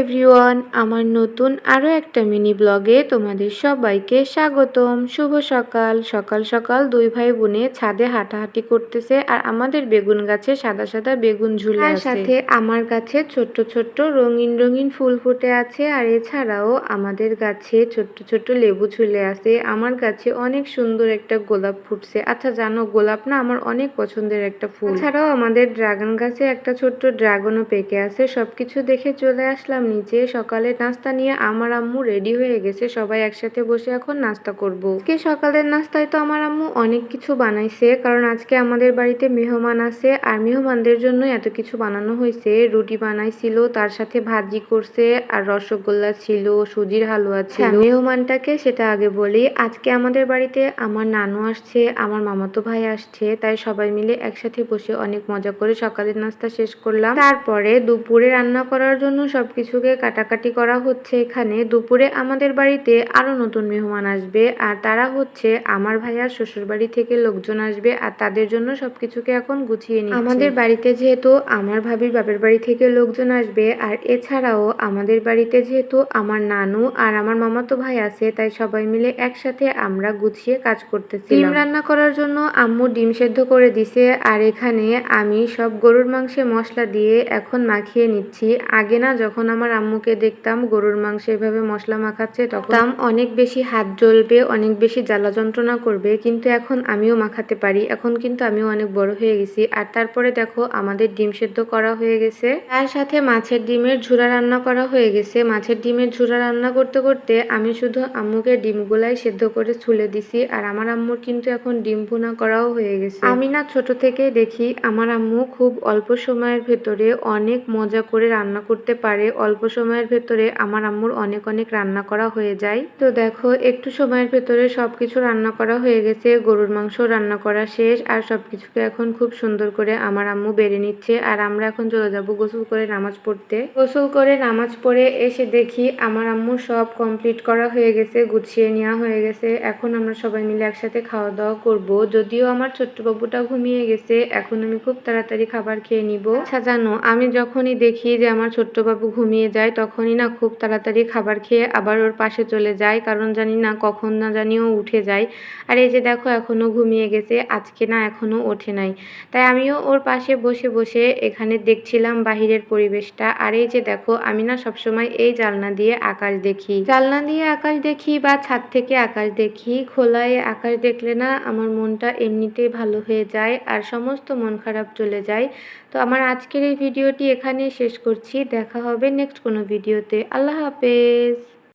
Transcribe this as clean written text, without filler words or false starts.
Everyone, আমার নতুন আরও একটা মিনি ব্লগে তোমাদের সবাইকে স্বাগতম। শুভ সকাল। সকাল সকাল দুই ভাই বোনে ছাদে হাঁটাহাঁটি করতেছে আর আমাদের বেগুন গাছে সাদা সাদা বেগুন ঝুলে আছে। সাথে আমার গাছে ছোট্ট ছোট্ট রঙিন রঙিন ফুল ফুটে আছে আর এছাড়াও আমাদের গাছে ছোট্ট ছোট্ট লেবু ঝুলে আছে। আমার গাছে অনেক সুন্দর একটা গোলাপ ফুটছে। আচ্ছা জানো, গোলাপ না আমার অনেক পছন্দের একটা ফুল। এছাড়াও আমাদের ড্রাগন গাছে একটা ছোট্ট ড্রাগনও পেকে আছে। সবকিছু দেখে চলে আসলাম নিচে। সকালে নাস্তা নিয়ে আমার আম্মু রেডি হয়ে গেছে, সবাই একসাথে বসে এখন নাস্তা করব। আজকে সকালের নাস্তায় তো আমার আম্মু অনেক কিছু বানাইছে, কারণ আজকে আমাদের বাড়িতে মেহমান আছে আর মেহমানদের জন্য এত কিছু বানানো হয়েছে। রুটি বানাইছিল, তার সাথে ভাজি করছে আর রসগোল্লা ছিল, সুজির হালুয়া ছিল। মেহমানটাকে সেটা আগে বলি, আজকে আমাদের বাড়িতে আমার নানু আসছে, আমার মামাতো ভাই আসছে, তাই সবাই মিলে একসাথে বসে অনেক মজা করে সকালের নাস্তা শেষ করলাম। তারপরে দুপুরে রান্না করার জন্য সবকিছুকে কাটাকাটি করা হচ্ছে। এখানে দুপুরে আমাদের বাড়িতে আরো নতুন মেহমান আসবে আর তারা হচ্ছে আমার ভাইয়ার শ্বশুর বাড়ি থেকে লোকজন আসবে আর তাদের জন্য সবকিছুকে এখন গুছিয়ে নিচ্ছি। আমাদের বাড়িতে যেহেতু আমার ভাবির বাপের বাড়ি থেকে লোকজন আসবে আর এছাড়াও আমাদের বাড়িতে যেহেতু আমার নানু আর আমার মামাতো ভাই আছে, তাই সবাই মিলে একসাথে আমরা গুছিয়ে কাজ করতেছি। ডিম রান্না করার জন্য আম্মু ডিম সেদ্ধ করে দিছে আর এখানে আমি সব গরুর মাংসে মশলা দিয়ে এখন মাখিয়ে নিচ্ছি। আগে না যখন আমার আম্মুকে দেখতাম গরুর মাংসে এভাবে মশলা মাখাচ্ছে, তখন অনেক বেশি হাত জ্বলবে, অনেক বেশি জ্বালা যন্ত্রণা করবে, কিন্তু এখন আমিও মাখাতে পারি। এখন কিন্তু আমিও অনেক বড় হয়ে গেছি। আর তারপরে দেখো আমাদের ডিম সেদ্ধ করা হয়ে গেছে, তার সাথে মাছের ডিমের ঝুরা রান্না করা হয়ে গেছে। মাছের ডিমের ঝুরা রান্না করতে করতে আমি শুধু আম্মুকে ডিমগুলাই সেদ্ধ করে ছুলে দিছি আর আমার আম্মুর কিন্তু এখন ডিম ভুনা করাও হয়ে গেছে। আমি না ছোট থেকে দেখি আমার আম্মু খুব অল্প সময়ের ভেতরে অনেক মজা করে রান্না করতে পারে। অল্প সময়ের ভেতরে আমার আম্মুর অনেক অনেক রান্না করা হয়ে যায়। তো দেখো একটু সময়ের ভেতরে সবকিছু রান্না করা হয়ে গেছে। গরুর মাংস রান্না করা শেষ আর সবকিছুকে এখন খুব সুন্দর করে আমার আম্মু বেড়ে নিচ্ছে আর আমরা এখন চলে যাব গোসল করে নামাজ পড়তে। গোসল করে নামাজ পড়ে এসে দেখি আমার আম্মু সব কমপ্লিট করা হয়ে গেছে, গুছিয়ে নেওয়া হয়ে গেছে। এখন আমরা সবাই মিলে একসাথে খাওয়া দাওয়া করব। যদিও আমার ছোট্ট বাবুটা ঘুমিয়ে গেছে, এখন আমি খুব তাড়াতাড়ি খাবার খেয়ে নিব। আচ্ছা জানো, আমি যখনই দেখি যে আমার ছোট্ট বাবু ঘুমিয়ে যায়, তখনই না খুব তাড়াতাড়ি খাবার খেয়ে আবার ওর পাশে চলে যায়, কারণ জানি না কখন না জানিও উঠে যায়। আর এই যে দেখো এখনো ঘুমিয়ে গেছে, আজকে না এখনো ওঠে নাই। তাই আমিও ওর পাশে বসে বসে এখানে দেখছিলাম বাহিরের পরিবেশটা। আর এই যে দেখো আমি না সবসময় এই জানলা দিয়ে আকাশ দেখি, জানলা দিয়ে আকাশ দেখি বা ছাদ থেকে আকাশ দেখি। খোলায় আকাশ দেখলে না আমার মনটা এমনিতেই ভালো হয়ে যায় আর সমস্ত মন খারাপ চলে যায়। তো আমার আজকের এই ভিডিওটি এখানেই শেষ করছি। দেখা হবে নেক্সট কোনো ভিডিওতে। আল্লাহ হাফেজ।